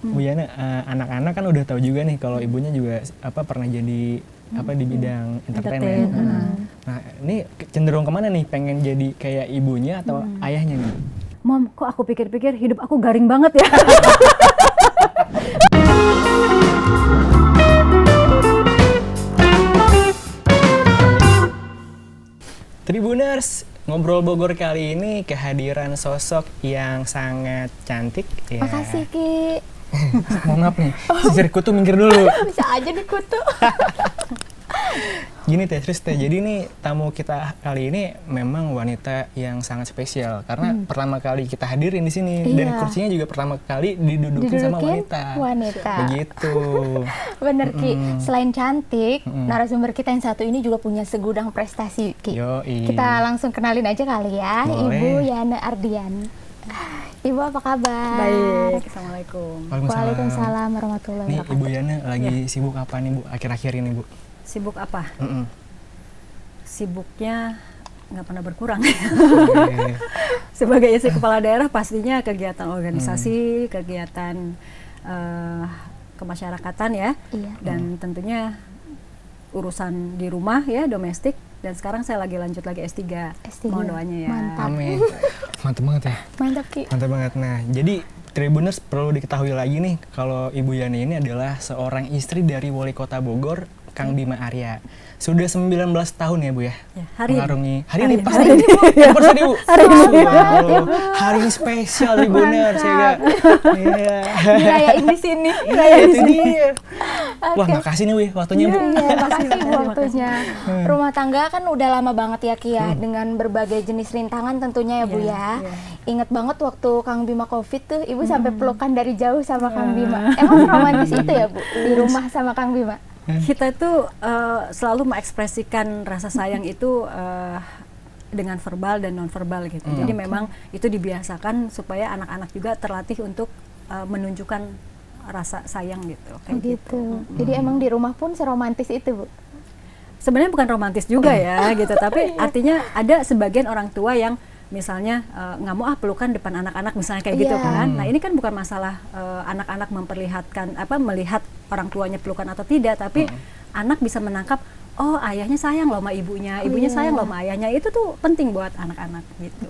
Bu Yana, anak-anak kan udah tahu juga nih kalau ibunya juga pernah jadi di bidang entertainment. Nah, ini cenderung kemana nih? Pengen jadi kayak ibunya atau ayahnya nih? Mom, kok aku pikir-pikir hidup aku garing banget ya. Tribuners, ngobrol Bogor kali ini kehadiran sosok yang sangat cantik. Ya. Makasih Ki. Mohon maaf nih, sisir kutu minggir dulu. Bisa aja dikutu. Gini Teh, jadi nih tamu kita kali ini memang wanita yang sangat spesial karena pertama kali kita hadirin di sini dan kursinya juga pertama kali didudukin sama wanita. Begitu. Bener Ki, selain cantik, narasumber kita yang satu ini juga punya segudang prestasi Ki. Yoi. Kita langsung kenalin aja kali ya. Boleh. Ibu Yana Ardian. Ibu apa kabar? Baik, Assalamualaikum. Waalaikumsalam warahmatullahi Nih wabarakatuh. Ibu Yana lagi sibuk apa nih Bu akhir-akhir ini Bu? Sibuk apa? Sibuknya nggak pernah berkurang. Sebagai istri kepala daerah pastinya kegiatan organisasi, kegiatan kemasyarakatan ya, dan tentunya urusan di rumah ya, domestik. Dan sekarang saya lagi lanjut lagi S3. Mohon doanya ya. Mantap. Amin. Mantap banget ya. Mantap Ki. Mantap banget. Nah, jadi Tribuners perlu diketahui lagi nih kalau Ibu Yani ini adalah seorang istri dari Wali Kota Bogor, Kang Bima Arya. Sudah 19 tahun ya Bu ya? Ya, hari mengarungi. ini. Hari ini pas hari ini Bu. Pas hari Bu. Hari ini spesial Tribuners ya. Iya. Dirayain di sini. Itu dia. Wah, makasih nih Bu waktunya Bu. Iya, makasih Bu waktunya. Rumah tangga kan udah lama banget ya Ki ya, dengan berbagai jenis rintangan tentunya ya Bu ya. Ingat banget waktu Kang Bima Covid tuh, Ibu sampai pelukan dari jauh sama Kang Bima. Emang romantis itu ya Bu, di rumah sama Kang Bima? Kita itu selalu mengekspresikan rasa sayang itu dengan verbal dan non verbal gitu. Jadi memang itu dibiasakan supaya anak-anak juga terlatih untuk menunjukkan rasa sayang gitu. Kayak gitu. Jadi emang di rumah pun seromantis itu Bu? Sebenarnya bukan romantis juga ya gitu, tapi artinya ada sebagian orang tua yang misalnya nggak mau pelukan depan anak-anak misalnya kayak gitu kan. Nah ini kan bukan masalah anak-anak memperlihatkan melihat orang tuanya pelukan atau tidak, tapi anak bisa menangkap oh ayahnya sayang loh sama ibunya, ibunya sayang loh sama ayahnya. Itu tuh penting buat anak-anak gitu.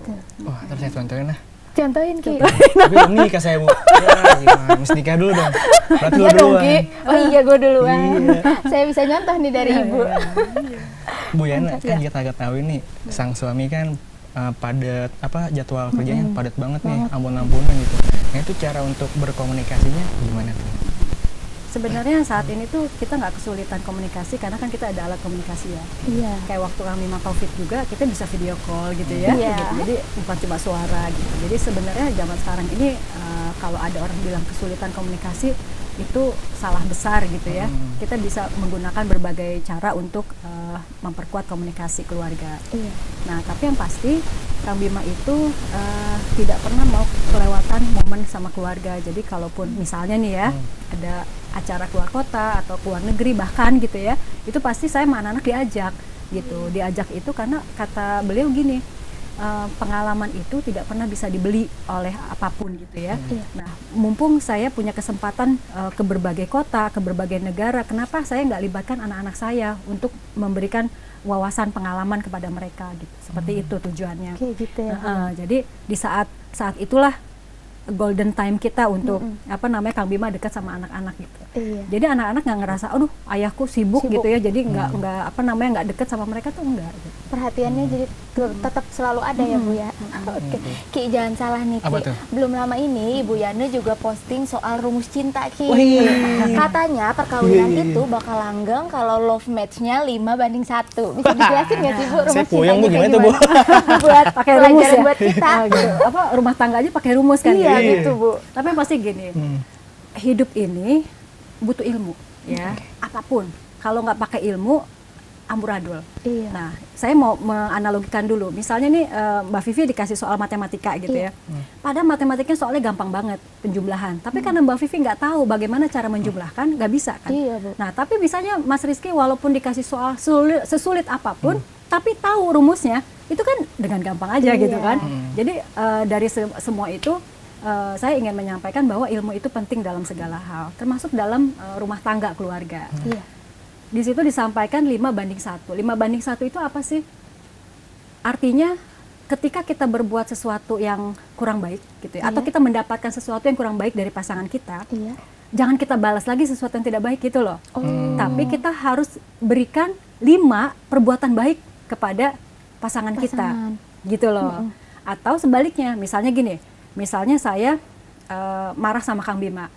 Wah, terus saya contohin lah. Contohin Ki. Tapi belum nikah saya Bu. Ya, gimana? Mesti nikah dulu dong. Berarti Iya dong duluan. Ki. Oh iya gue duluan. Iya. Saya bisa nyontoh nih dari Ibu. Bu Yana, kan kita tahu ini sang suami kan padat jadwal kerjanya padat banget nih, ampun-ampunan gitu. Nah itu cara untuk berkomunikasinya gimana tuh? Sebenarnya saat ini tuh kita nggak kesulitan komunikasi karena kan kita ada alat komunikasi ya. Iya. Kayak waktu kami Covid juga kita bisa video call gitu ya. Iya. Gitu. Jadi bukan cuma suara gitu. Jadi sebenarnya zaman sekarang ini kalau ada orang bilang kesulitan komunikasi itu salah besar gitu ya. Kita bisa menggunakan berbagai cara untuk memperkuat komunikasi keluarga. Iya. Nah tapi yang pasti Kang Bima itu tidak pernah mau kelewatan momen sama keluarga. Jadi kalaupun misalnya nih ya ada acara keluar kota atau keluar negeri bahkan gitu ya, itu pasti saya sama anak-anak diajak gitu. Diajak itu karena kata beliau gini, pengalaman itu tidak pernah bisa dibeli oleh apapun gitu ya. Nah, mumpung saya punya kesempatan ke berbagai kota, ke berbagai negara, kenapa saya nggak libatkan anak-anak saya untuk memberikan wawasan pengalaman kepada mereka gitu. Seperti itu tujuannya. Kayak gitu ya. Jadi di saat itulah golden time kita untuk Kang Bima dekat sama anak-anak gitu. Iya. Jadi anak-anak nggak ngerasa, aduh ayahku sibuk gitu ya, jadi nggak dekat sama mereka tuh enggak. Gitu. Perhatiannya jadi tetap selalu ada ya Bu ya. Oke. Ki jangan salah nih Ki. Apa tuh? Belum lama ini Ibu Yana juga posting soal rumus cinta Ki. Wih. Katanya perkawinan itu bakal langgeng kalau love match-nya 5:1. Bisa dijelasin nggak sih Bu rumus Saya puyeng Bu, cintanya gimana tuh Bu? Buat Pakai rumus pelajaran ya? buat kita. Gitu. Rumah tangga aja pakai rumus kan Iya ya? gitu Bu. Tapi yang pasti gini, hidup ini butuh ilmu ya, apapun. Kalau nggak pakai ilmu, amburadul. Iya. Nah, saya mau menganalogikan dulu. Misalnya nih Mbak Vivi dikasih soal matematika gitu ya. Padahal matematikanya soalnya gampang banget penjumlahan. Tapi karena Mbak Vivi nggak tahu bagaimana cara menjumlahkan, nggak bisa kan. Iya, Bu. Nah, tapi misalnya Mas Rizky walaupun dikasih soal sesulit apapun, tapi tahu rumusnya, itu kan dengan gampang aja gitu kan. Jadi dari semua itu saya ingin menyampaikan bahwa ilmu itu penting dalam segala hal, termasuk dalam rumah tangga keluarga. Di situ disampaikan 5:1. 5:1 itu apa sih? Artinya ketika kita berbuat sesuatu yang kurang baik gitu ya, atau kita mendapatkan sesuatu yang kurang baik dari pasangan kita, jangan kita balas lagi sesuatu yang tidak baik gitu loh. Tapi kita harus berikan 5 perbuatan baik kepada pasangan kita gitu loh. Atau sebaliknya, misalnya gini, misalnya saya marah sama Kang Bima,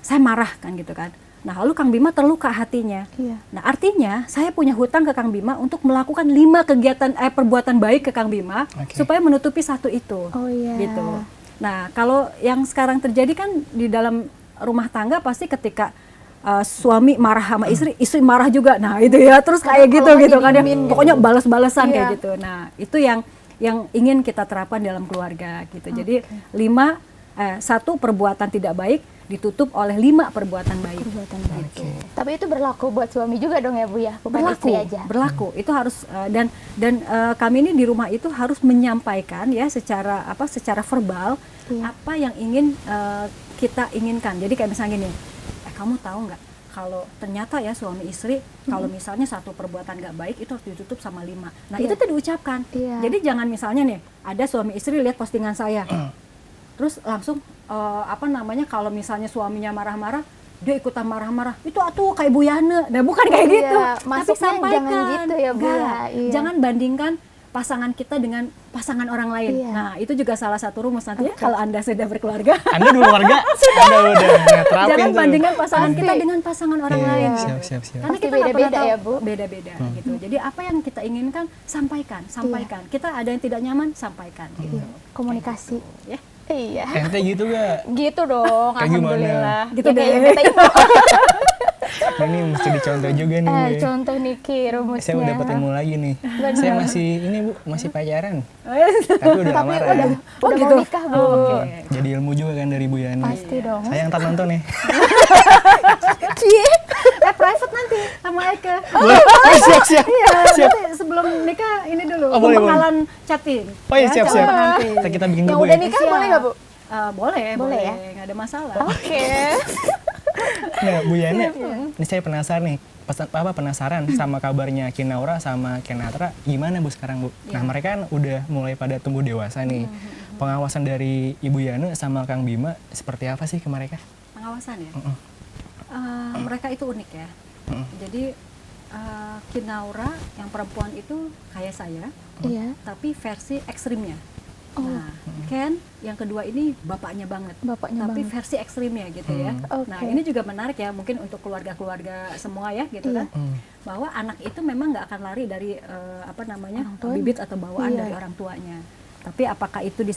saya marah kan gitu kan. Nah lalu Kang Bima terluka hatinya. Nah artinya saya punya hutang ke Kang Bima untuk melakukan 5 kegiatan perbuatan baik ke Kang Bima supaya menutupi 1 itu. Gitu. Nah kalau yang sekarang terjadi kan di dalam rumah tangga pasti ketika suami marah sama istri marah juga. Nah itu ya terus kayak gitu kan ya. Pokoknya balas-balasan kayak gitu. Nah itu yang ingin kita terapkan dalam keluarga gitu. Jadi 1 perbuatan tidak baik ditutup oleh 5 perbuatan baik. Gitu. Tapi itu berlaku buat suami juga dong ya Bu ya, bukan istri aja. Berlaku. Itu harus dan kami ini di rumah itu harus menyampaikan ya secara verbal apa yang ingin kita inginkan. Jadi kayak misalnya gini, kamu tahu nggak kalau ternyata ya suami istri kalau misalnya 1 perbuatan nggak baik itu harus ditutup sama 5. Nah itu tuh diucapkan. Jadi jangan misalnya nih ada suami istri lihat postingan saya, terus langsung kalau misalnya suaminya marah-marah dia ikutan marah-marah, itu atuh kayak Bu Yana. Nah bukan kayak gitu, tapi sampaikan jangan gitu ya Bu ya. Jangan bandingkan pasangan kita dengan pasangan orang lain. Nah itu juga salah satu rumus nanti ya kalau Anda sudah berkeluarga. Anda berkeluarga? Anda udah terapin. Jangan bandingkan pasangan kita dengan pasangan orang lain. Siap. Karena kita beda-beda ya Bu. Beda-beda gitu. Jadi apa yang kita inginkan sampaikan. Kita ada yang tidak nyaman sampaikan. Gitu. Komunikasi. Ya. Iya. Ente gitu gak? Gitu dong, kayak alhamdulillah. Gitu ya, deh. Ini mesti dicontoh juga nih. Contoh Niki rumusnya. Saya udah dapat ilmu lagi nih. Saya masih pacaran. Tapi udah lamaran. Udah gitu. mau nikah Bu. Jadi ilmu juga kan dari Bu Yani. Pasti dong. Saya yang nonton nih. Private nanti sama Eka. Siap. Nanti sebelum nikah ini dulu pengalaman chatting. Oh iya siap. Kita bikin Yang grup udah ya. nikah boleh nggak Bu? Boleh ya? nggak ada masalah. Oke. Nah Bu Yani, ini saya penasaran nih. Penasaran sama kabarnya Kinaura sama Kenatra gimana Bu sekarang Bu? Nah mereka kan udah mulai pada tumbuh dewasa nih. Pengawasan dari Ibu Yani sama Kang Bima seperti apa sih ke mereka? Pengawasan ya? Mereka itu unik ya. Jadi Kinaura yang perempuan itu kayak saya, tapi versi ekstrimnya. Nah, Ken yang kedua ini bapaknya banget, tapi versi ekstrimnya gitu ya. Nah ini juga menarik ya, mungkin untuk keluarga-keluarga semua ya gitu kan, bahwa anak itu memang nggak akan lari dari bibit atau bawaan dari orang tuanya. Tapi apakah itu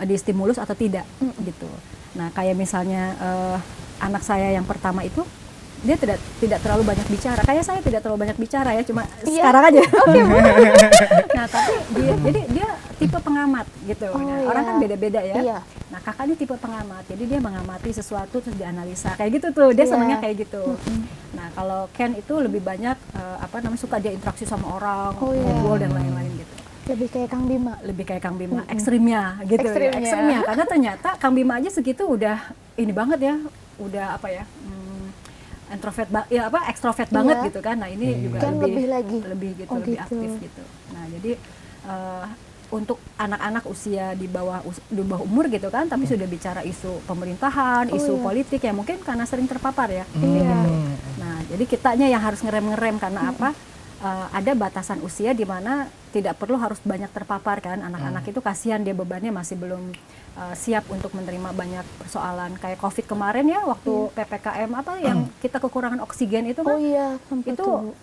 distimulus atau tidak gitu. Nah kayak misalnya anak saya yang pertama itu dia tidak terlalu banyak bicara. Kayak saya tidak terlalu banyak bicara ya, cuma sekarang aja. Nah, tapi dia tipe pengamat gitu. Orang kan beda-beda ya. Nah, kakak ini tipe pengamat. Jadi dia mengamati sesuatu terus dianalisa. Kayak gitu tuh. Dia senangnya kayak gitu. Nah, kalau Ken itu lebih banyak suka dia interaksi sama orang, ngobrol dan lain-lain gitu. Lebih kayak Kang Bima. Ekstrimnya gitu. Ekstrimnya. Karena ternyata Kang Bima aja segitu udah ini banget ya. Udah ekstrovert banget gitu kan. Nah ini juga kan lebih aktif gitu. Nah jadi untuk anak-anak usia di bawah umur gitu kan, tapi sudah bicara isu pemerintahan, isu politik ya mungkin karena sering terpapar ya. Gitu. Nah jadi kitanya yang harus ngerem karena apa? Ada batasan usia di mana tidak perlu harus banyak terpapar kan. Anak-anak itu kasihan, dia bebannya masih belum siap untuk menerima banyak persoalan kayak COVID kemarin ya, waktu PPKM yang kita kekurangan oksigen itu kan. Itu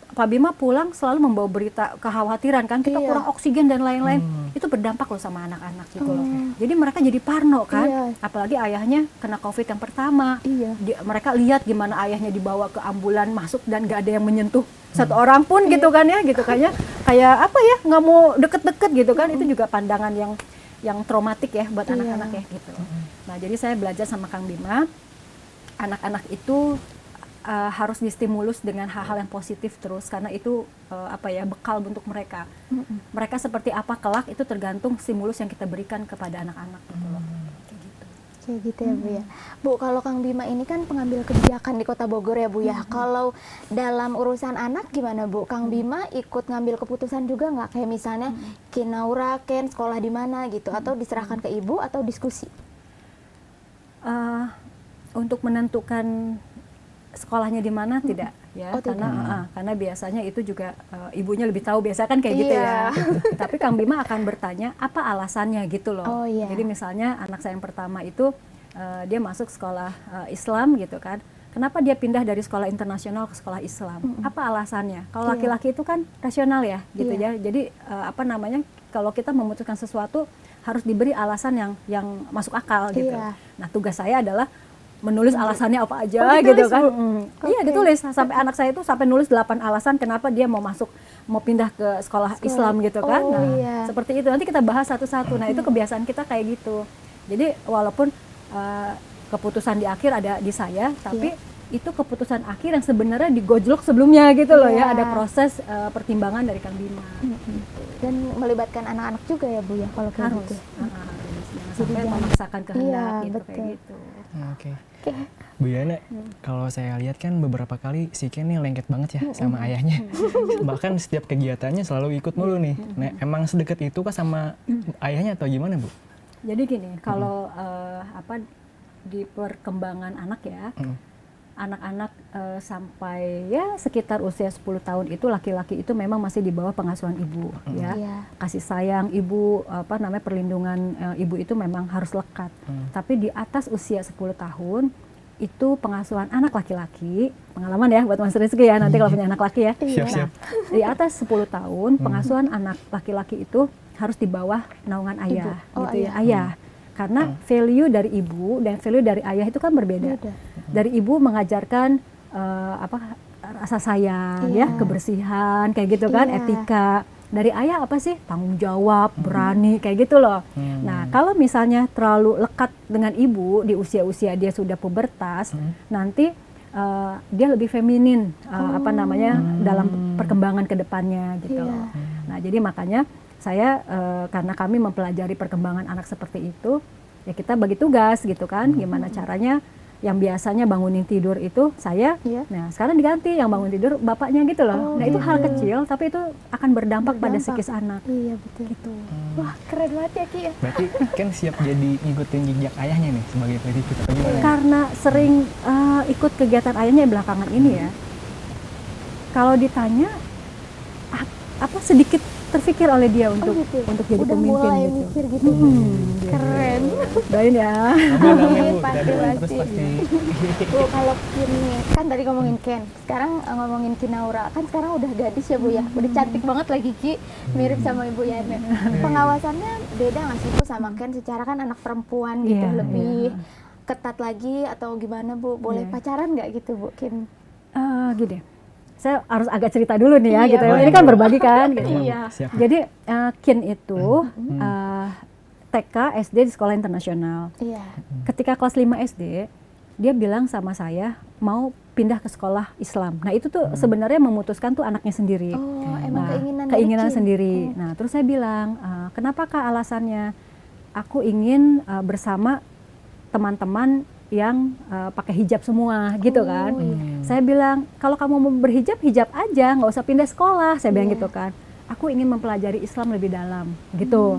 Pak Bima pulang selalu membawa berita kekhawatiran kan, kita kurang oksigen dan lain-lain. Itu berdampak loh sama anak-anak gitu loh. Jadi mereka jadi parno kan, apalagi ayahnya kena COVID yang pertama. Mereka lihat gimana ayahnya dibawa ke ambulan masuk dan gak ada yang menyentuh satu orang pun gitu kan ya, gitu kayaknya kayak nggak mau deket-deket gitu kan. Itu juga pandangan yang traumatik ya buat anak-anak ya gitu. Nah jadi saya belajar sama Kang Bima, anak-anak itu harus distimulus dengan hal-hal yang positif terus, karena itu bekal untuk mereka. Mereka seperti apa kelak itu tergantung stimulus yang kita berikan kepada anak-anak gitu loh. Kayak gitu ya Bu ya. Bu, kalau Kang Bima ini kan pengambil kebijakan di Kota Bogor ya Bu ya. Kalau dalam urusan anak gimana Bu? Kang Bima ikut ngambil keputusan juga nggak? Kayak misalnya Kinaura, Ken sekolah di mana gitu, atau diserahkan ke ibu atau diskusi? Untuk menentukan sekolahnya di mana tidak ya, karena biasanya itu juga ibunya lebih tahu, biasa kan kayak gitu ya. Tapi Kang Bima akan bertanya apa alasannya gitu loh. Jadi misalnya anak saya yang pertama itu dia masuk sekolah Islam gitu kan. Kenapa dia pindah dari sekolah internasional ke sekolah Islam? Apa alasannya? Kalau laki-laki itu kan rasional ya gitu ya. Jadi kalau kita memutuskan sesuatu harus diberi alasan yang masuk akal gitu. Nah, tugas saya adalah menulis alasannya apa aja gitu kan. Iya, ditulis. Sampai anak saya itu sampai nulis 8 alasan kenapa dia mau pindah ke sekolah Islam gitu kan. Seperti itu. Nanti kita bahas satu-satu. Nah, itu kebiasaan kita kayak gitu. Jadi walaupun keputusan di akhir ada di saya, tapi itu keputusan akhir yang sebenarnya digojlok sebelumnya gitu loh ya. Ada proses pertimbangan dari Kang Bima. Dan melibatkan anak-anak juga ya Bu ya kalau kayak gitu. Sampai memaksakan kehendak gitu kayak gitu. Oke. Bu Yana, kalau saya lihat kan beberapa kali si Ken nih lengket banget ya sama ayahnya. Bahkan setiap kegiatannya selalu ikut mulu nih. Nah, emang sedekat itu kah sama ayahnya atau gimana Bu? Jadi gini, kalau di perkembangan anak ya, anak-anak sampai ya sekitar usia 10 tahun itu laki-laki itu memang masih di bawah pengasuhan ibu ya. Kasih sayang ibu, perlindungan ibu itu memang harus lekat. Tapi di atas usia 10 tahun itu pengasuhan anak laki-laki, pengalaman ya buat Mas Rizky ya, nanti kalau punya anak laki ya. Siap-siap. Nah, di atas 10 tahun pengasuhan anak laki-laki itu harus di bawah naungan ayah gitu ya. Ayah. Karena value dari ibu dan value dari ayah itu kan berbeda. Dari ibu mengajarkan rasa sayang, ya, kebersihan, kayak gitu kan, etika. Dari ayah apa sih? Tanggung jawab, berani, kayak gitu loh. Nah, kalau misalnya terlalu lekat dengan ibu di usia-usia dia sudah pubertas, nanti dia lebih feminin, dalam perkembangan kedepannya gitu loh. Nah, jadi makanya saya karena kami mempelajari perkembangan anak seperti itu, ya kita bagi tugas gitu kan, gimana caranya yang biasanya bangunin tidur itu saya, nah sekarang diganti yang bangun tidur bapaknya gitu loh. Nah itu hal kecil tapi itu akan berdampak pada psikis anak. Iya betul. Gitu. Wah keren banget ya Ki ya. Berarti kan siap jadi ngikutin jejak ayahnya nih sebagai pendidik atau gimana? Karena sering ikut kegiatan ayahnya belakangan ini ya. Kalau ditanya apa sedikit terpikir oleh dia untuk jadi udah pemimpin mulai gitu. Mikir gitu. Keren. Doain ya. Amin, pasti. Bu, kalau Kin nih, kan tadi ngomongin Ken, sekarang ngomongin Kinaura, kan sekarang udah gadis ya Bu ya, udah cantik banget lagi Ki, mirip sama Ibu Yana. Pengawasannya beda nggak sih Bu sama Ken? Secara kan anak perempuan gitu, lebih ketat lagi atau gimana Bu? Boleh pacaran nggak gitu Bu Kin? Gini. Saya harus agak cerita dulu nih ya, gitu. Ini kan berbagi kan, gitu. Jadi Kin itu TK, SD di sekolah internasional. Ketika kelas 5 SD, dia bilang sama saya mau pindah ke sekolah Islam. Nah itu tuh sebenarnya memutuskan tuh anaknya sendiri. Emang keinginan sendiri. Nah terus saya bilang, kenapa Kak alasannya? Aku ingin bersama teman-teman yang pakai hijab semua gitu kan. Saya bilang kalau kamu mau berhijab, hijab aja, nggak usah pindah sekolah. Saya bilang gitu kan. Aku ingin mempelajari Islam lebih dalam gitu.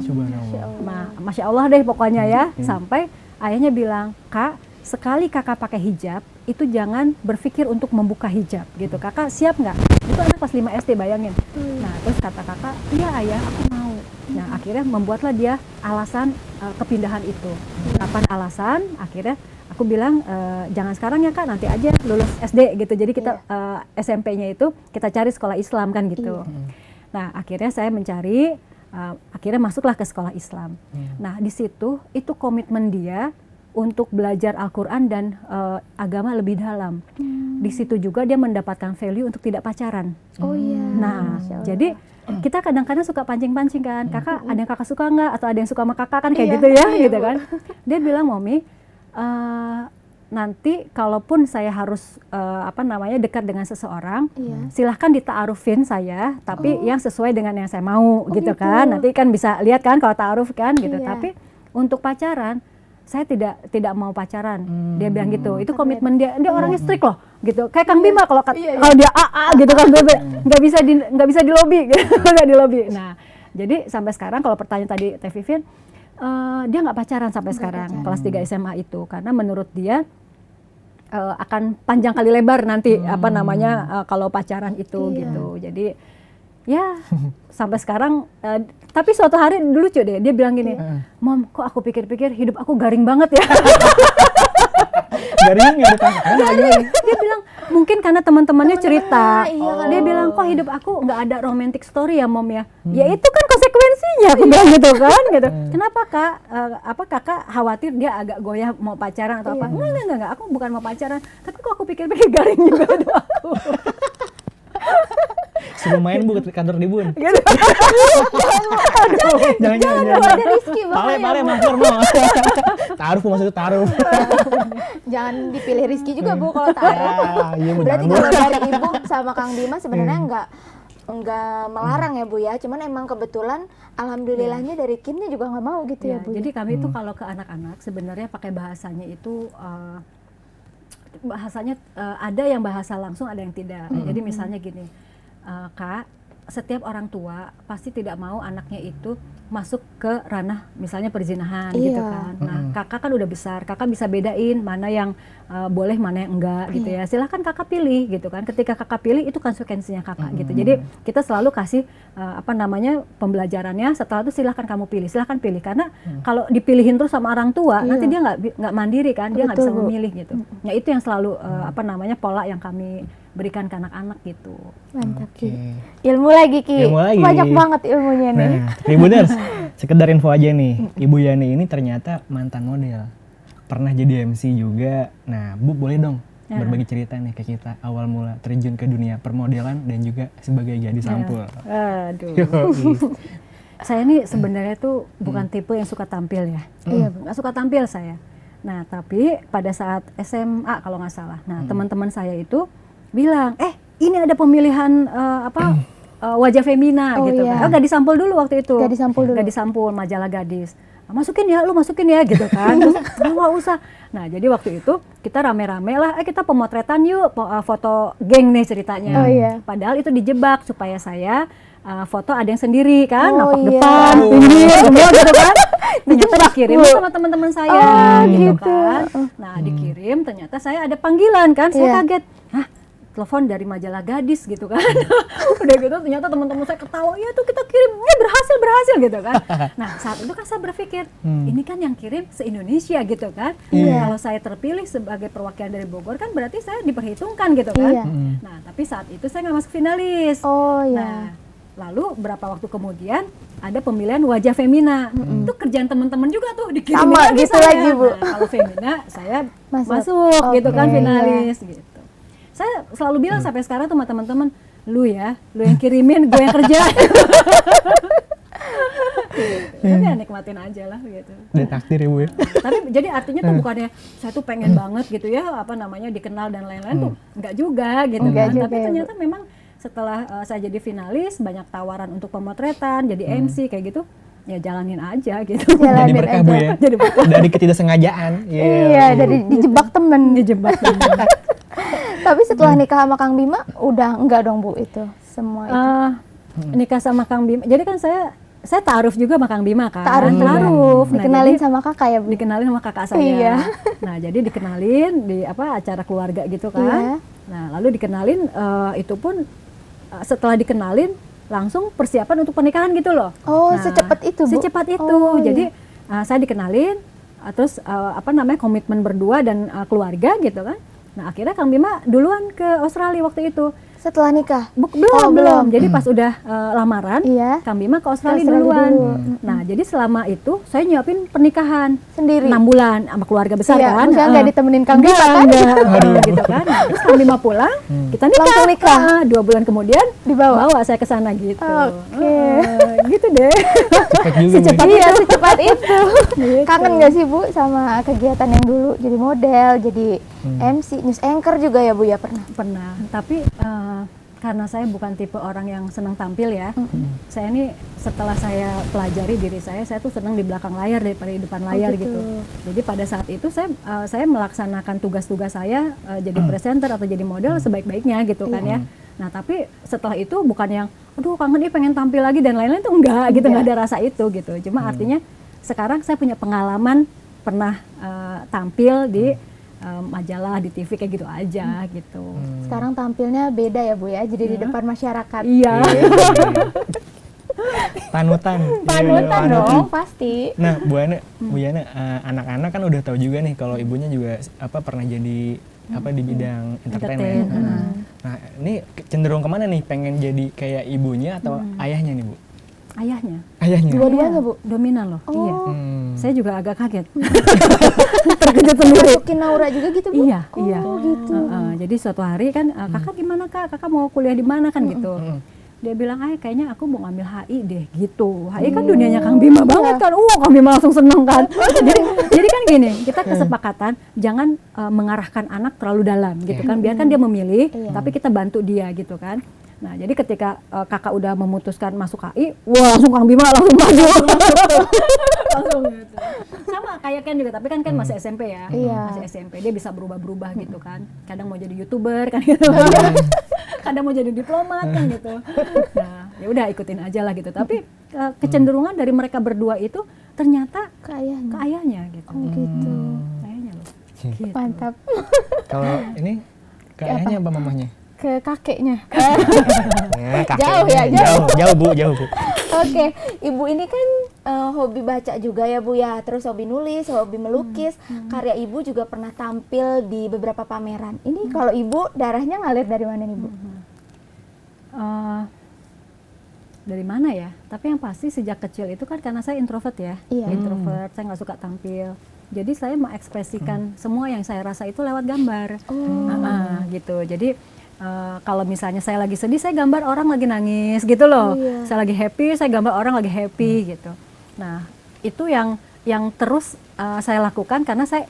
Masya Allah deh pokoknya ya. Sampai ayahnya bilang, Kak sekali kakak pakai hijab itu jangan berpikir untuk membuka hijab gitu. Kakak siap nggak? Itu anak kelas 5 SD bayangin. Nah terus kata kakak, iya ayah aku mau. Nah akhirnya membuatlah dia alasan kepindahan itu. 8 alasan akhirnya aku bilang jangan sekarang ya Kak, nanti aja lulus SD gitu. Jadi kita SMP-nya itu kita cari sekolah Islam kan gitu. Nah akhirnya saya mencari, akhirnya masuklah ke sekolah Islam. Nah di situ itu komitmen dia untuk belajar Al-Quran dan agama lebih dalam. Di situ juga dia mendapatkan value untuk tidak pacaran. Nah jadi kita kadang-kadang suka pancing-pancing kan, kakak ada yang kakak suka nggak atau ada yang suka sama kakak kan kayak gitu ya, gitu kan. Dia bilang Momi, nanti kalaupun saya harus dekat dengan seseorang, silahkan dita'arufin saya, tapi yang sesuai dengan yang saya mau gitu kan. Nanti kan bisa lihat kan kalau ta'aruf kan gitu. Tapi untuk pacaran saya tidak mau pacaran. Dia bilang gitu. Itu komitmen dia. Dia orangnya strict loh, gitu. Kayak Kang Bima kalau dia gitu kan, nggak bisa di lobby, gitu. Nggak di lobby. Nah, jadi sampai sekarang kalau pertanyaan tadi Teh Vivien, dia nggak pacaran sampai sekarang kelas 3 SMA itu, karena menurut dia akan panjang kali lebar nanti kalau pacaran itu gitu. Jadi ya sampai sekarang, tapi suatu hari lucu deh, dia bilang gini, Mom, kok aku pikir-pikir hidup aku garing banget ya. Garing nggak ada. Dia bilang mungkin karena teman-temannya cerita, dia bilang kok hidup aku nggak ada romantic story ya Mom ya. Ya itu kan konsekuensinya, aku bilang gitu kan, gitu. Kenapa Kak? Kakak khawatir dia agak goyah mau pacaran atau apa? Enggak, aku bukan mau pacaran, tapi kok aku pikir-pikir garing juga hidup aku. Sebelum main Bu ke kantor di Bun. Jangan. Ada Rizky Pale mampir mau. Taruh maksudnya taruh. Jangan dipilih Rizky juga Bu kalau taruh. Iya, Berarti kalau dari Ibu sama Kang Bima sebenarnya enggak melarang ya Bu ya. Cuman emang kebetulan alhamdulillahnya dari Kimnya juga nggak mau gitu ya Bu. Jadi kami itu kalau ke anak-anak sebenarnya pakai bahasanya itu ada yang bahasa langsung, ada yang tidak. Jadi misalnya gini, Kak, setiap orang tua pasti tidak mau anaknya itu masuk ke ranah misalnya perzinahan gitu kan. Nah, kakak kan udah besar, kakak bisa bedain mana yang boleh, mana yang enggak gitu ya. Silahkan kakak pilih gitu kan. Ketika kakak pilih itu konsekuensinya kakak gitu. Jadi kita selalu kasih pembelajarannya. Setelah itu silahkan kamu pilih, silahkan pilih. Karena kalau dipilihin terus sama orang tua, nanti dia nggak mandiri kan, dia nggak bisa memilih gitu. Nah itu yang selalu pola yang kami berikan ke anak-anak gitu. Mantap Ki. Ilmu lagi Ki. Banyak banget ilmunya nih. Nah, Tribuners, sekedar info aja nih, Ibu Yani ini ternyata mantan model. Pernah jadi MC juga. Nah, Bu boleh dong berbagi cerita nih ke kita awal mula terjun ke dunia permodelan dan juga sebagai gadis sampul. Aduh. Saya nih sebenarnya tuh bukan tipe yang suka tampil ya. Iya, nggak suka tampil saya. Nah, tapi pada saat SMA kalau nggak salah, teman-teman saya itu bilang, ini ada pemilihan wajah femina gitu. Gadis sampul dulu waktu itu. Gadis sampul majalah gadis. Masukin ya, lu masukin ya gitu kan. Terus nggak usah. Nah jadi waktu itu kita rame-rame lah, kita pemotretan yuk, foto geng nih ceritanya. Padahal itu dijebak supaya saya foto ada yang sendiri kan, nampak depan, pinggir, semua gitu kan. Ternyata dikirim sama teman-teman saya gitu kan. Nah dikirim, ternyata saya ada panggilan kan, saya kaget. Hah? Telepon dari majalah gadis gitu kan. Udah gitu ternyata teman-teman saya ketawa, ya tuh kita kirim, berhasil gitu kan. Nah saat itu kan saya berpikir, ini kan yang kirim se-Indonesia gitu kan. Kalau saya terpilih sebagai perwakilan dari Bogor kan berarti saya diperhitungkan gitu kan. Nah tapi saat itu saya nggak masuk finalis. Nah lalu berapa waktu kemudian ada pemilihan wajah femina. Itu kerjaan teman-teman juga tuh, dikirim sama gitu lagi Bu. Nah, kalau femina saya masuk gitu kan, finalis gitu. Saya selalu bilang sampai sekarang tuh sama teman-teman, lu yang kirimin, gue yang kerja. Tapi ya nikmatin aja lah gitu. Udah takdir ya Bu ya. Tapi jadi artinya tuh bukannya saya tuh pengen banget gitu ya, dikenal dan lain-lain tuh enggak juga gitu kan. Tapi ternyata memang setelah saya jadi finalis, banyak tawaran untuk pemotretan, jadi MC kayak gitu. Ya jalanin aja gitu. Jadi berkah Bu ya. Jadi berkah. Dari ketidaksengajaan. Iya, dari dijebak temen. Tapi setelah nikah sama Kang Bima, udah enggak dong Bu itu semua itu? Nikah sama Kang Bima, jadi kan saya ta'aruf juga sama Kang Bima kan. Ta'aruf. Dikenalin sama kakak ya Bu? Dikenalin sama kakak saya. Nah jadi dikenalin di acara keluarga gitu kan. Nah lalu dikenalin, itu pun setelah dikenalin langsung persiapan untuk pernikahan gitu loh. Nah, secepat itu Bu? Secepat itu. Jadi saya dikenalin, terus komitmen berdua dan keluarga gitu kan. Nah akhirnya Kang Bima duluan ke Australia waktu itu. Setelah nikah? Belum. Jadi pas udah lamaran, Kang Bima ke Australia duluan. Nah jadi selama itu saya nyiapin pernikahan sendiri 6 bulan sama keluarga besar kan. Maksudnya nggak ditemenin Kang Bima kan? Gitu kan. Nah, terus Kang Bima pulang, kita nikah. Langsung nikah. 2 bulan kemudian bawa saya ke sana gitu. Gitu deh. Secepat itu. Kangen nggak sih Bu sama kegiatan yang dulu jadi model, jadi MC, news anchor juga ya Bu ya pernah? Pernah. Tapi karena saya bukan tipe orang yang senang tampil ya. Saya ini setelah saya pelajari diri saya tuh senang di belakang layar daripada di depan layar gitu. Jadi pada saat itu saya melaksanakan tugas-tugas saya jadi presenter atau jadi model sebaik-baiknya gitu kan ya. Nah tapi setelah itu bukan yang aduh kangen pengen tampil lagi dan lain-lain tuh enggak gitu, nggak ada rasa itu gitu. Cuma artinya sekarang saya punya pengalaman pernah tampil di majalah, di TV kayak gitu aja gitu. Sekarang tampilnya beda ya Bu ya, jadi di depan masyarakat. Iya. Panutan dong pasti. Nah Bu Yana, anak-anak kan udah tahu juga nih kalau ibunya juga pernah jadi di bidang entertainment. Nah ini cenderung kemana nih, pengen jadi kayak ibunya atau ayahnya nih Bu? Ayahnya. Dua-duanya Bu? Dominan loh. Iya. Saya juga agak kaget. Terkejut sendiri. Masukin Naura juga gitu Bu? Iya. Gitu. Jadi suatu hari kan kakak gimana kak? Kakak mau kuliah di mana kan gitu. Dia bilang, kayaknya aku mau ngambil HI deh gitu. HI kan dunianya Kang Bima banget kan. Kang Bima langsung seneng kan. jadi kan gini, kita kesepakatan jangan mengarahkan anak terlalu dalam gitu kan. Biarkan dia memilih, tapi kita bantu dia gitu kan. Nah, jadi ketika kakak udah memutuskan masuk HI, wah langsung Kang Bima langsung maju. Langsung gitu. Sama kayak Ken juga, tapi kan masih SMP ya. Masih SMP, dia bisa berubah-berubah gitu kan. Kadang mau jadi YouTuber kan gitu. Kadang mau jadi diplomat kan gitu. Nah, ya udah ikutin aja lah gitu. Tapi kecenderungan dari mereka berdua itu ternyata ke ayahnya gitu. Gitu. Ayahnya loh. Gitu. Mantap. Kalau ini ke ayahnya apa mamahnya? Ke kakeknya. Jauh Bu. Oke, Ibu ini kan hobi baca juga ya Bu ya, terus hobi nulis, hobi melukis. Karya Ibu juga pernah tampil di beberapa pameran. Ini kalau Ibu darahnya ngalir dari mana nih Bu? Dari mana ya? Tapi yang pasti sejak kecil itu kan karena saya introvert ya. Introvert, saya nggak suka tampil. Jadi saya mengekspresikan semua yang saya rasa itu lewat gambar. Gitu. Jadi kalau misalnya saya lagi sedih, saya gambar orang lagi nangis gitu loh. Saya lagi happy, saya gambar orang lagi happy gitu. Nah, itu yang terus saya lakukan karena saya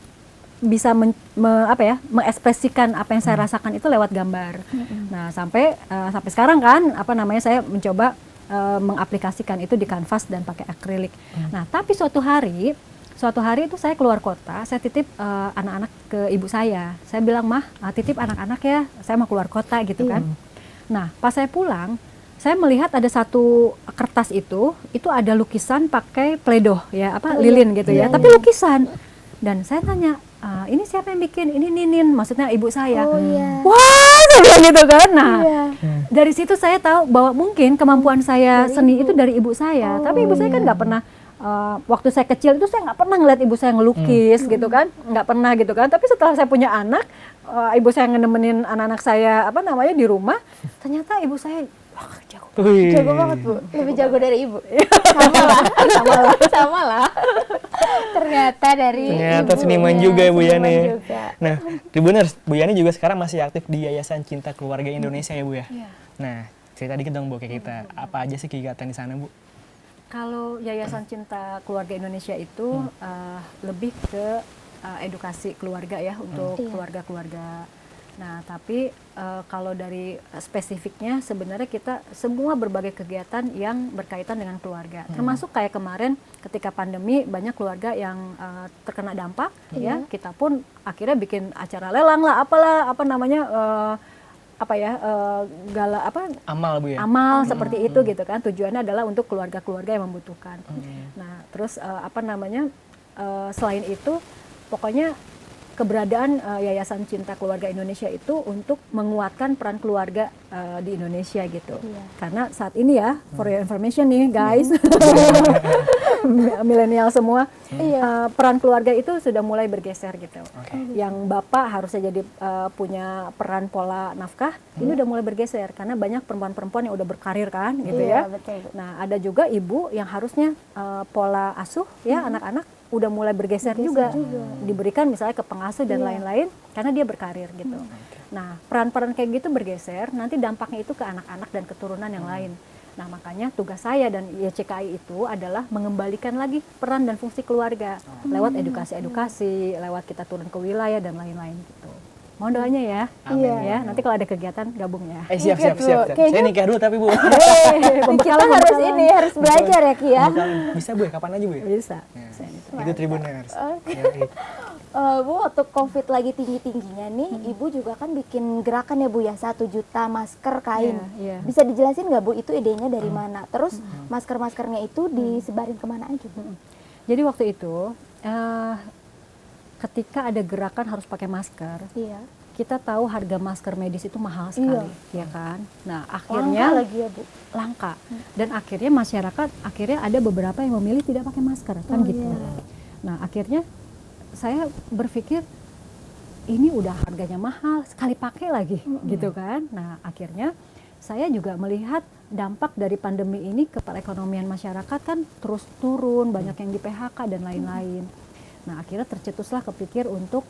bisa mengekspresikan apa yang saya rasakan itu lewat gambar. Nah, sampai sekarang kan saya mencoba mengaplikasikan itu di kanvas dan pakai akrilik. Nah, tapi suatu hari itu saya keluar kota, saya titip anak-anak ke ibu saya. Saya bilang, Mah, titip anak-anak ya, saya mau keluar kota gitu kan. Nah, pas saya pulang, saya melihat ada satu kertas itu ada lukisan pakai pledo ya, lilin gitu ya, tapi lukisan. Dan saya tanya, ini siapa yang bikin? Ini Ninin, maksudnya ibu saya. Wah, saya bilang gitu kan. Nah, dari situ saya tahu bahwa mungkin kemampuan saya seni itu dari ibu saya. Tapi ibu saya kan nggak pernah, waktu saya kecil itu saya nggak pernah ngeliat ibu saya ngelukis gitu kan, nggak pernah gitu kan. Tapi setelah saya punya anak, ibu saya nemenin anak-anak saya di rumah, ternyata ibu saya jago banget Bu, lebih jago dari ibu. Sama lah. Ternyata seniman juga ya Bu Yani. Nah, Tribuners, Bu Yani juga sekarang masih aktif di Yayasan Cinta Keluarga Indonesia ya Bu ya. Nah, cerita dikit dong Bu kayak kita, apa aja sih kegiatan di sana Bu? Kalau Yayasan Cinta Keluarga Indonesia itu lebih ke edukasi keluarga ya untuk keluarga-keluarga. Nah, tapi kalau dari spesifiknya sebenarnya kita semua berbagai kegiatan yang berkaitan dengan keluarga. Termasuk kayak kemarin ketika pandemi banyak keluarga yang terkena dampak ya. Kita pun akhirnya bikin acara lelang lah, amal Bu ya. Amal seperti itu gitu kan. Tujuannya adalah untuk keluarga-keluarga yang membutuhkan. Nah, terus selain itu pokoknya keberadaan Yayasan Cinta Keluarga Indonesia itu untuk menguatkan peran keluarga di Indonesia gitu. Karena saat ini ya, for your information nih guys, milenial semua, peran keluarga itu sudah mulai bergeser gitu. Yang bapak harusnya jadi punya peran pola nafkah, ini udah mulai bergeser karena banyak perempuan-perempuan yang udah berkarir kan gitu ya. Betul. Nah, ada juga ibu yang harusnya pola asuh ya anak-anak udah mulai bergeser juga. Diberikan misalnya ke pengasuh dan lain-lain karena dia berkarir gitu. Nah, peran-peran kayak gitu bergeser, nanti dampaknya itu ke anak-anak dan keturunan yang lain. Nah, makanya tugas saya dan YCKI itu adalah mengembalikan lagi peran dan fungsi keluarga lewat edukasi-edukasi, lewat kita turun ke wilayah dan lain-lain gitu. Mohon doanya ya. Iya. Ya, nanti kalau ada kegiatan gabung ya. Siap. Saya nikah dulu tapi Bu. Kita harus belajar ya Ki ya. Bisa Bu ya, kapan aja Bu ya? Bisa. Itu Tribuners. Bu, waktu COVID lagi tinggi-tingginya nih, Ibu juga kan bikin gerakan ya Bu ya, 1 juta masker kain. Iya. Bisa dijelasin nggak Bu, itu idenya dari mana? Terus masker-maskernya itu disebarin kemana aja Bu? Jadi waktu itu, ketika ada gerakan harus pakai masker, Iya. kita tahu harga masker medis itu mahal sekali, ya kan? Nah, akhirnya Langka lagi ya Bu. langka. Dan akhirnya masyarakat ada beberapa yang memilih tidak pakai masker, kan gitu. Iya. Nah, akhirnya saya berpikir ini udah harganya mahal, sekali pakai lagi, gitu kan? Nah, akhirnya saya juga melihat dampak dari pandemi ini ke perekonomian masyarakat kan terus turun, banyak yang di PHK dan lain-lain. Nah, akhirnya tercetuslah kepikir untuk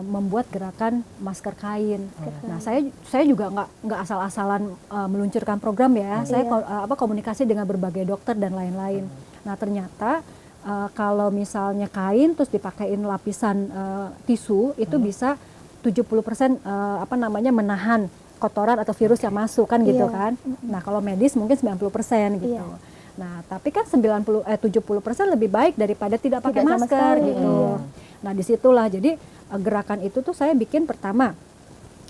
membuat gerakan masker kain. Nah, saya juga nggak asal-asalan meluncurkan program ya. Saya komunikasi dengan berbagai dokter dan lain-lain. Nah, ternyata kalau misalnya kain terus dipakein lapisan tisu itu bisa 70% menahan kotoran atau virus yang masuk kan gitu kan. Nah, kalau medis mungkin 90% gitu. Nah, tapi kan 70% lebih baik daripada tidak pakai masker gitu. Nah, disitulah jadi gerakan itu tuh saya bikin pertama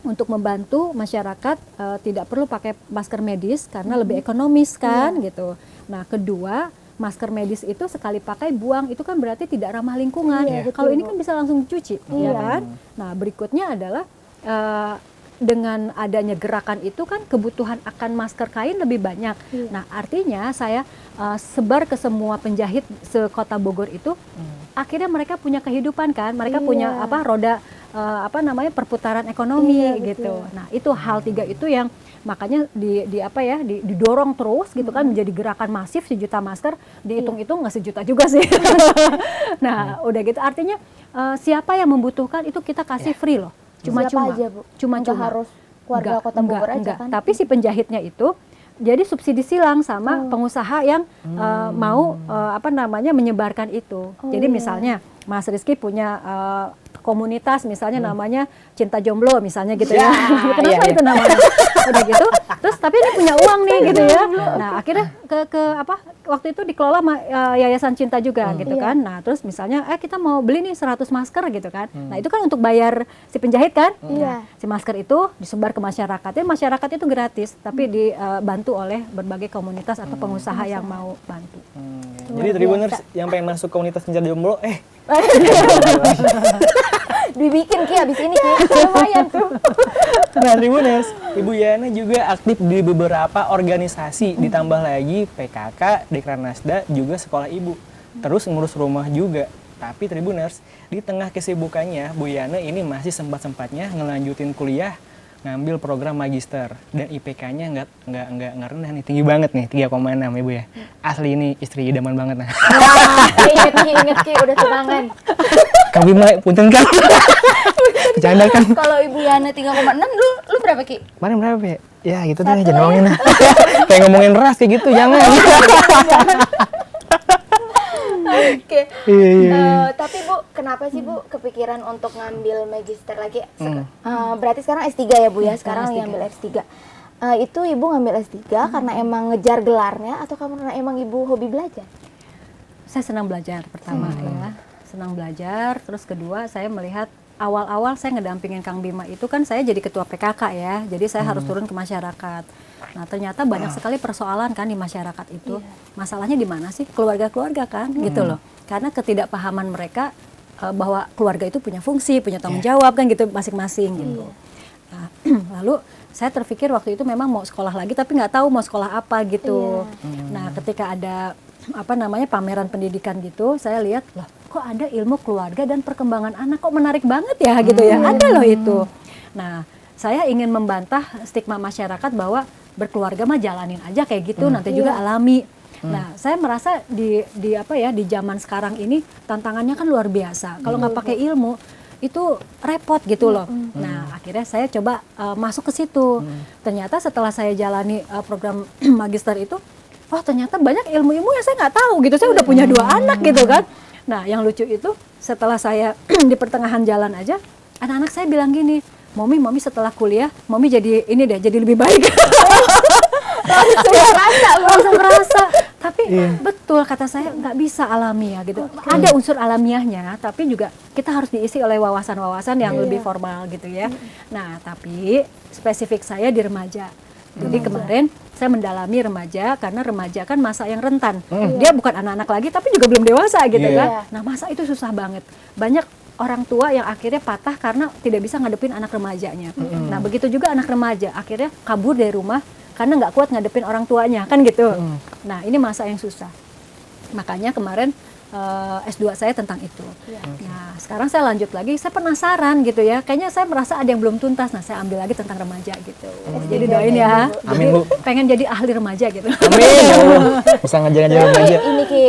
untuk membantu masyarakat tidak perlu pakai masker medis karena lebih ekonomis kan gitu. Nah, kedua, masker medis itu sekali pakai buang itu kan berarti tidak ramah lingkungan. Kalau ini kan bisa langsung dicuci, ya kan? Nah, berikutnya adalah dengan adanya gerakan itu kan kebutuhan akan masker kain lebih banyak. Nah, artinya saya sebar ke semua penjahit sekota Bogor itu, akhirnya mereka punya kehidupan kan, mereka punya roda perputaran ekonomi gitu. Nah, itu hal 3 itu yang makanya didorong terus gitu kan menjadi gerakan masif 1 juta masker, dihitung-hitung nggak 1 juta juga sih. Nah, udah gitu artinya siapa yang membutuhkan itu kita kasih free loh. Cuma-cuma harus keluarga Kota Bogor aja kan. Tapi si penjahitnya itu jadi subsidi silang sama pengusaha yang mau menyebarkan itu. Jadi misalnya Mas Rizky punya komunitas misalnya namanya Cinta Jomblo misalnya gitu ya. Kenapa itu namanya? Udah gitu. Terus tapi dia punya uang nih gitu ya. Nah, akhirnya waktu itu dikelola Yayasan Cinta juga gitu kan. Nah, terus misalnya kita mau beli nih 100 masker gitu kan. Nah, itu kan untuk bayar si penjahit kan. Nah, si masker itu disebar ke masyarakat. Ya, masyarakat itu gratis tapi dibantu oleh berbagai komunitas atau pengusaha yang mau bantu. Jadi Tribuners yang pengen masuk komunitas Cinta Jomblo dibikin Ki abis ini Ki, lumayan tuh. Nah, Tribuners, Ibu Yana juga aktif di beberapa organisasi, ditambah lagi PKK, Dekranasda, juga sekolah ibu. Terus ngurus rumah juga. Tapi Tribuners, di tengah kesibukannya, Bu Yana ini masih sempat-sempatnya ngelanjutin kuliah, ngambil program magister, dan IPK-nya nggak rendah nih, tinggi banget nih, 3,6 Ibu ya. Asli ini istri idaman banget nah. Ingat Ki, udah tunangan. Kami mah punten kan. Bercanda kan. Kalau Ibu Yana 3,6, lu berapa Ki? Kemarin berapa ya? Ya gitu deh, jangan ngomongin lah. Kayak ngomongin ras kayak gitu, jangan. Oke. Tapi Bu, kenapa sih Bu kepikiran untuk ngambil magister lagi? Berarti sekarang S3 ya Bu ya, sekarang ngambil S3. Itu Ibu ngambil S3 karena emang ngejar gelarnya atau karena emang Ibu hobi belajar? Saya senang belajar pertama ya. Senang belajar, terus kedua saya melihat awal-awal saya ngedampingin Kang Bima itu kan saya jadi ketua PKK ya, jadi saya harus turun ke masyarakat. Nah, ternyata banyak sekali persoalan kan di masyarakat itu. Masalahnya di mana sih? Keluarga-keluarga kan gitu loh. Karena ketidakpahaman mereka bahwa keluarga itu punya fungsi, punya tanggung jawab kan gitu masing-masing gitu. Nah, lalu saya terpikir waktu itu memang mau sekolah lagi tapi nggak tahu mau sekolah apa gitu. Nah, ketika ada pameran pendidikan gitu, saya lihat loh kok ada ilmu keluarga dan perkembangan anak, kok menarik banget ya gitu ya, ada loh itu. Nah, saya ingin membantah stigma masyarakat bahwa berkeluarga mah jalanin aja kayak gitu, nanti juga alami. Nah, saya merasa di zaman sekarang ini tantangannya kan luar biasa. Kalau nggak pakai ilmu itu repot gitu loh. Nah, akhirnya saya coba masuk ke situ. Ternyata setelah saya jalani program magister itu, oh ternyata banyak ilmu-ilmu yang saya nggak tahu gitu. Saya udah punya 2 anak gitu kan. Nah, yang lucu itu setelah saya di pertengahan jalan aja, anak-anak saya bilang gini, Mami setelah kuliah, Mami jadi ini deh, jadi lebih baik. langsung merasa. Tapi betul kata saya, nggak bisa alamiah gitu. Ada unsur alamiahnya, tapi juga kita harus diisi oleh wawasan-wawasan yang lebih formal gitu ya. Nah, tapi spesifik saya di remaja. Jadi kemarin saya mendalami remaja, karena remaja kan masa yang rentan. Dia bukan anak-anak lagi, tapi juga belum dewasa gitu kan. Nah, masa itu susah banget. Banyak orang tua yang akhirnya patah karena tidak bisa ngadepin anak remajanya. Nah, begitu juga anak remaja akhirnya kabur dari rumah karena nggak kuat ngadepin orang tuanya, kan gitu. Nah, ini masa yang susah. Makanya kemarin S2 saya tentang itu. Nah, sekarang saya lanjut lagi, saya penasaran gitu ya. Kayaknya saya merasa ada yang belum tuntas. Nah, saya ambil lagi tentang remaja gitu. Jadi doain ya. Amin, Bu. Pengen jadi ahli remaja gitu. Amin, ya Allah. Bisa ngajar-ngajar remaja. Ini Ki,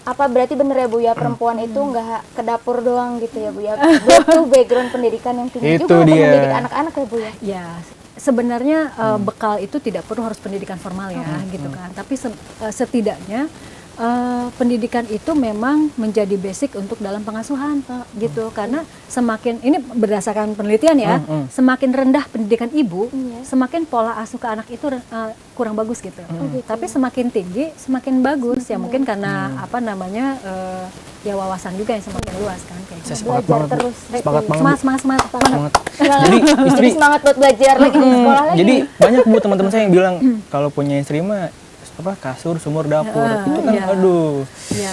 apa berarti bener ya Bu ya, perempuan itu nggak ke dapur doang gitu ya Bu ya, butuh background pendidikan yang tinggi Itu juga untuk dia. mendidik anak-anak ya Bu ya. Ya, sebenarnya bekal itu tidak perlu harus pendidikan formal ya, gitu kan. Tapi setidaknya pendidikan itu memang menjadi basic untuk dalam pengasuhan, gitu. Karena semakin, ini berdasarkan penelitian ya, semakin rendah pendidikan ibu, semakin pola asuh ke anak itu kurang bagus gitu. Tapi semakin tinggi, semakin bagus. Ya mungkin karena apa namanya, ya wawasan juga yang semakin luas kan. Kayak Saya gitu. sepakat Belajar banget, Bu. terus. Sepakat banget, Bu. Semangat. Semangat. Jadi istri, Semangat buat belajar lagi di sekolah lagi. jadi banyak Bu teman-teman saya yang bilang kalau punya istri mah apa kasur, sumur, dapur. Itu kan aduh.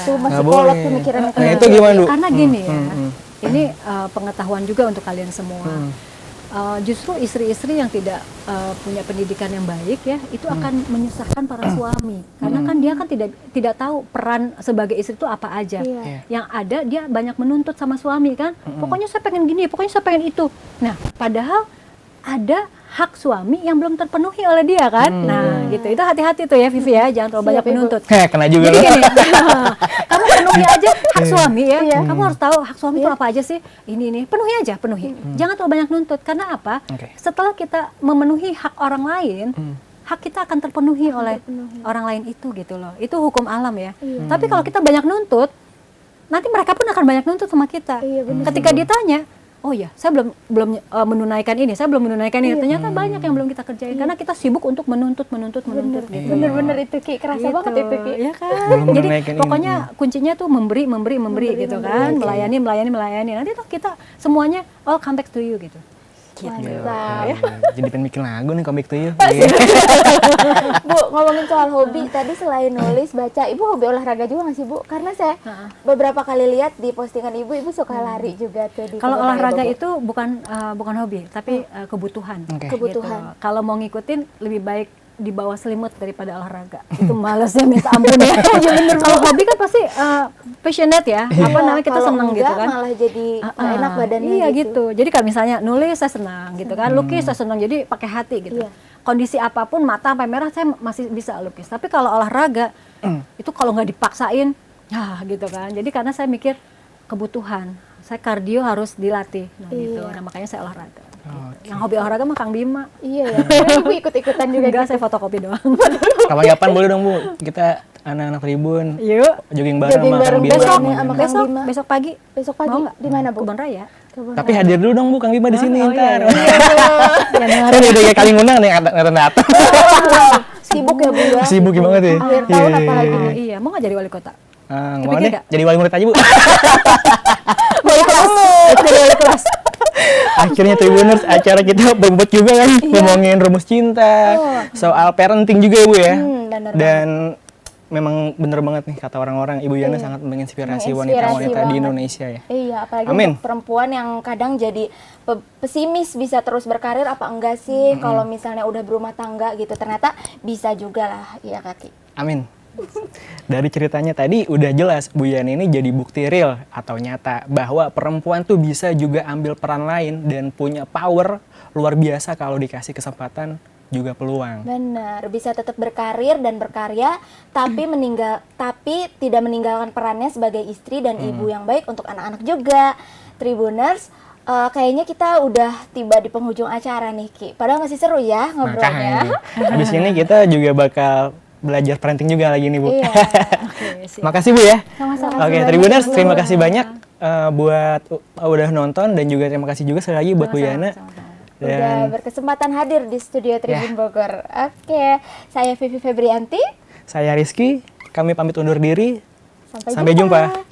Tuh masih Nggak kolot boleh. pemikirannya. Nah, itu gimana, Bu? Karena gini ya, ini pengetahuan juga untuk kalian semua. Justru istri-istri yang tidak punya pendidikan yang baik ya, itu akan menyusahkan para suami. Karena kan dia kan tidak tahu peran sebagai istri itu apa aja. Yang ada dia banyak menuntut sama suami kan. Pokoknya saya pengen gini, pokoknya saya pengen itu. Nah, padahal ada hak suami yang belum terpenuhi oleh dia kan. Nah, gitu. Itu hati-hati tuh ya Vivi ya, jangan terlalu banyak menuntut. Kena juga Jadi loh. gini, kamu penuhi aja hak suami ya. Kamu harus tahu hak suami itu apa aja sih. Ini penuhi aja, penuhi. Jangan terlalu banyak nuntut. Karena apa? Setelah kita memenuhi hak orang lain, hak kita akan terpenuhi oleh orang lain itu gitu loh. Itu hukum alam ya. Tapi kalau kita banyak nuntut, nanti mereka pun akan banyak nuntut sama kita. Ketika ditanya, oh ya, saya belum menunaikan ini, saya belum menunaikan ini. Ternyata banyak yang belum kita kerjain karena kita sibuk untuk menuntut gitu. Bener-bener itu Ki, kerasa Gitu. banget itu Ki. Ya kan. Belum Jadi menunaikan ini. pokoknya kuncinya tuh memberi gitu kan, melayani. Nanti tuh kita semuanya all come back to you gitu. Mantap. Jadi pengen bikin lagu nih, Come Back to You. Bu, ngomongin soal hobi, tadi selain nulis, baca, Ibu hobi olahraga juga nggak sih Bu? Karena saya beberapa kali lihat di postingan Ibu suka lari juga tuh di Kalau Kabupaten olahraga Bogor. itu bukan hobi, tapi kebutuhan. Kebutuhan. Gitu. Kalau mau ngikutin lebih baik di bawah selimut daripada olahraga. Itu malesnya minta ampun ya. Kalau hobi kan pasti passionate ya. Apa namanya, kita Kalau seneng enggak, gitu kan. malah jadi nggak enak badannya Iya gitu. Jadi kalau misalnya nulis saya senang gitu kan, lukis saya senang, jadi pakai hati gitu. Kondisi apapun, mata sampai merah saya masih bisa lukis. Tapi kalau olahraga itu kalau nggak dipaksain, ya gitu kan. Jadi karena saya mikir kebutuhan, saya kardio harus dilatih. Nah gitu. Nah makanya saya olahraga. Yang hobi olahraga mah Kang Bima. Iya ya. Ibu ikut-ikutan juga. Enggak, saya fotokopi doang. Kapan-kapan boleh dong Bu, kita anak-anak Tribun Yuk. jogging bareng sama Kang bareng Bima. besok sama Kang Bima. Besok pagi. Besok pagi Mau nggak? di mana Bu? Kebun Raya. Tapi hadir dulu dong Bu, Kang Bima di sini ntar. Ya, Saya udah kayak kali ngundang nih, datang. Sibuk ya Bu ya. Sibuk banget ya. Akhir tahun apalagi nih. Iya, mau nggak jadi wali kota? Mau Kepikir deh, nggak? jadi wali murid aja Bu. Wali kelas. Jadi wali kelas. Akhirnya Tribuners, acara kita berbobot juga kan, ngomongin rumus cinta, soal parenting juga ya Bu ya. Benar Dan memang bener banget nih kata orang-orang, Ibu Yana sangat menginspirasi wanita-wanita di banget. Indonesia ya. Iya, apalagi Amin. untuk perempuan yang kadang jadi pesimis, bisa terus berkarir apa enggak sih kalau misalnya udah berumah tangga gitu. Ternyata bisa juga lah, ya Kaki. Amin. Dari ceritanya tadi udah jelas Bu Yani ini jadi bukti real atau nyata bahwa perempuan tuh bisa juga ambil peran lain dan punya power luar biasa kalau dikasih kesempatan juga peluang. Benar, bisa tetap berkarir dan berkarya, tapi tidak meninggalkan perannya sebagai istri dan ibu yang baik untuk anak-anak juga. Tribuners, kayaknya kita udah tiba di penghujung acara nih Ki. Padahal masih seru ya ngobrolnya. Habis ini kita juga bakal belajar parenting juga lagi nih Bu. Iya. Makasih Bu ya. Sama-sama. Oke, Tribuners, terima kasih banyak buat udah nonton dan juga terima kasih juga sekali lagi buat Bu Yana. Sama-sama. udah berkesempatan hadir di studio Tribun Bogor. Oke, saya Vivi Febrianti. Saya Rizky. Kami pamit undur diri. Sampai jumpa.